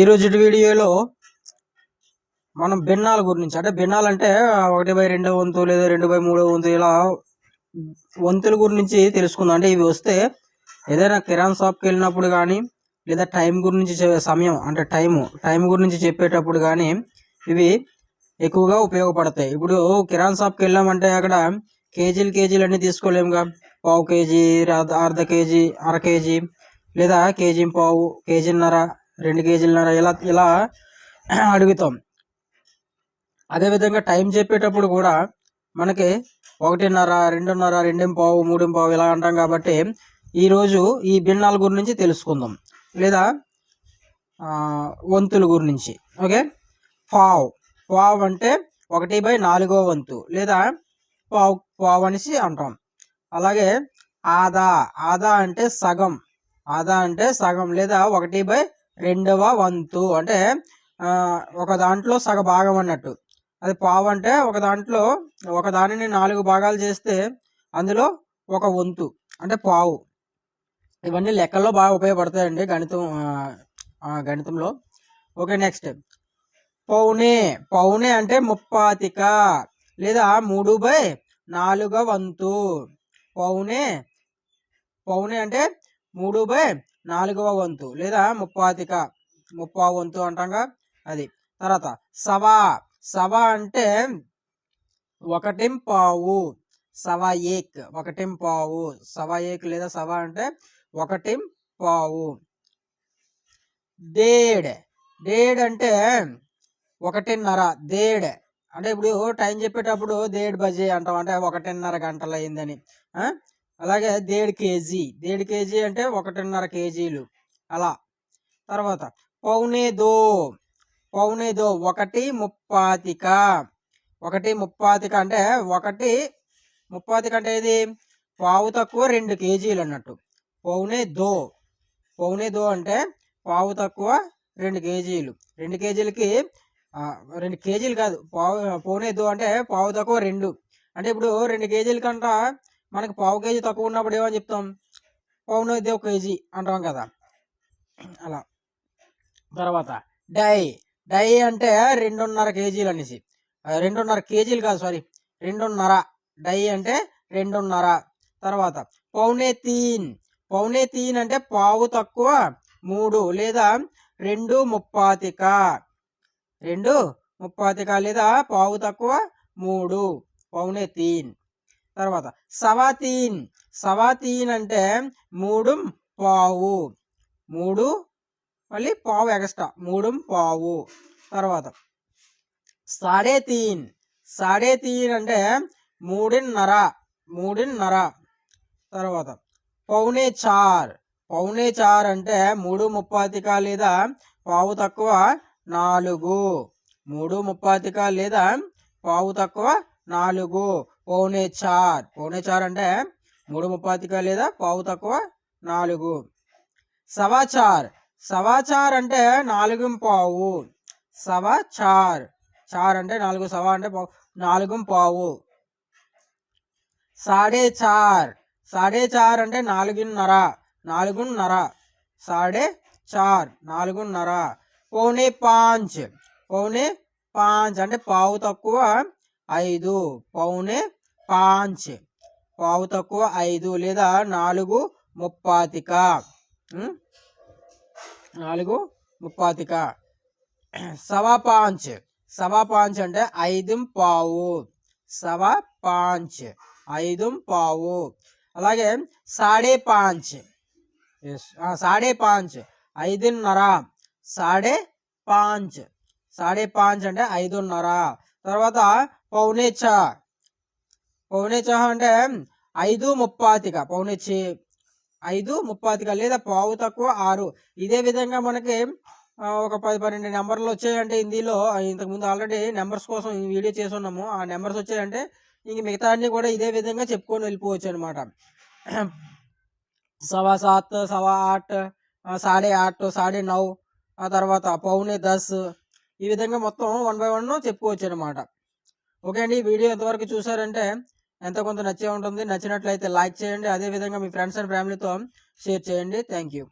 ఈరోజు వీడియోలో మనం భిన్నాల గురించి, అంటే భిన్నాలు అంటే 1/2 వంతు లేదా 2/3 వంతు ఇలా వంతుల గురించి తెలుసుకుందాం. అంటే ఇవి వస్తే ఏదైనా కిరాణా షాప్కి వెళ్ళినప్పుడు కానీ, లేదా టైం గురించి సమయం అంటే టైం గురించి చెప్పేటప్పుడు కానీ ఇవి ఎక్కువగా ఉపయోగపడతాయి. ఇప్పుడు కిరాణా షాప్కి వెళ్ళామంటే అక్కడ కేజీలు అన్నీ తీసుకోలేముగా. పావు కేజీ, అర్ధ కేజీ, అర కేజీ, లేదా కేజీ పావు, కేజీన్నర, 2 కేజీలన్నర ఇలా ఇలా అడుగుతాం. అదేవిధంగా టైం చెప్పేటప్పుడు కూడా మనకి 1:30, 2:30, 2:15, 3:15 ఇలా అంటాం. కాబట్టి ఈరోజు ఈ భిన్నాల గురించి తెలుసుకుందాం, లేదా వంతుల గురించి. ఓకే, పావు అంటే 1/4 వంతు, లేదా పావు అనేసి అంటాం. అలాగే ఆదా అంటే సగం, లేదా 1/2 వంతు, అంటే ఒక దాంట్లో సగ భాగం అన్నట్టు. అది పావు అంటే ఒక దానిని 4 భాగాలు చేస్తే అందులో ఒక వంతు అంటే పావు. ఇవన్నీ లెక్కల్లో బాగా ఉపయోగపడతాయండి గణితంలో. ఓకే, నెక్స్ట్ పౌనే అంటే ముప్పాతిక, లేదా 3/4 వంతు. పౌనే అంటే 3/4 వంతు, లేదా ముప్పావు వంతు అంటాంగా అది. తర్వాత సవా అంటే 1/15, సవా ఏక్, లేదా సవా అంటే 1/15. డేడ్ అంటే 1:30. దేడ్ అంటే ఇప్పుడు టైం చెప్పేటప్పుడు దేడ్ బజే అంటాం, అంటే 1:30 గంటలు అయిందని. అలాగే దేడ్ కేజీ అంటే 1:30 కేజీలు అలా. తర్వాత పౌనేదో 1/35. 1/35 అంటే 1/35 అంటే ఇది పావు తక్కువ 2 కేజీలు అన్నట్టు. పౌనేదో అంటే పావు తక్కువ 2 కేజీలు. 2 కేజీలకి 2 కేజీలు కాదు, పౌనేదో అంటే పావు తక్కువ 2. అంటే ఇప్పుడు 2 కేజీల కంట మనకి పావు కేజీ తక్కువ ఉన్నప్పుడు ఏమని చెప్తాం? పౌనేదో కేజీ అంటాం కదా, అలా. తర్వాత డై అంటే 2.5 కేజీలు అనేసి. 2.5 కేజీలు కాదు, సారీ, 2.5. డై అంటే 2.5. తర్వాత పౌనే తీన్ అంటే పావు తక్కువ 3, లేదా 2/35, లేదా పావు తక్కువ 3, పౌనే తీన్. తర్వాత సవాతీన్ అంటే 3/15, 3 మళ్ళీ పావు ఎక్స్ట్రా, 3/15. తర్వాత సాడే తీన్ అంటే 3.5. తర్వాత పౌనే చార్ అంటే 3/35, లేదా పావు తక్కువ 4, 3/35, లేదా పావు తక్కువ 4, పౌనే చార్ అంటే 3/35, లేదా పావు తక్కువ 4. సవాచార్ అంటే 4/15. చార్ అంటే 4, సవా అంటే 4/15. సాడే చార్ అంటే 4.5. సాడే చార్ 4.5. పౌనే పాంచ్ అంటే పావు తక్కువ 5, పౌనే పాంచ్, పావు తక్కువ 5, లేదా 4/35. 4/35. సవా పాంచ్ అంటే 5/15. అలాగే సాడే పాంచ్ 5.5. సాడే పాంచ్ అంటే 5.5. తర్వాత పౌనే చా అంటే 5/35. 5/35, లేదా పావు తక్కువ 6. ఇదే విధంగా మనకి ఒక 10-12 నెంబర్లు వచ్చాయంటే హిందీలో. ఇంతకుముందు ఆల్రెడీ నెంబర్స్ కోసం ఈ వీడియో చేసి ఉన్నాము. ఆ నెంబర్స్ వచ్చాయంటే ఇంక మిగతా అన్ని కూడా ఇదే విధంగా చెప్పుకొని వెళ్ళిపోవచ్చు అనమాట. 7:15, 7:08, 8:30, 9:30, ఆ తర్వాత పౌనే 10. ఈ విధంగా మొత్తం 1 by 1 చెప్పుకోవచ్చు అనమాట. ఓకే అండి, ఈ వీడియో ఎంతవరకు చూసారంటే ఎంతో కొంత నచ్చే ఉంటుంది. నచ్చినట్లయితే లైక్ చేయండి. అదేవిధంగా మీ ఫ్రెండ్స్ అండ్ ఫ్యామిలీతో షేర్ చేయండి. Thank you.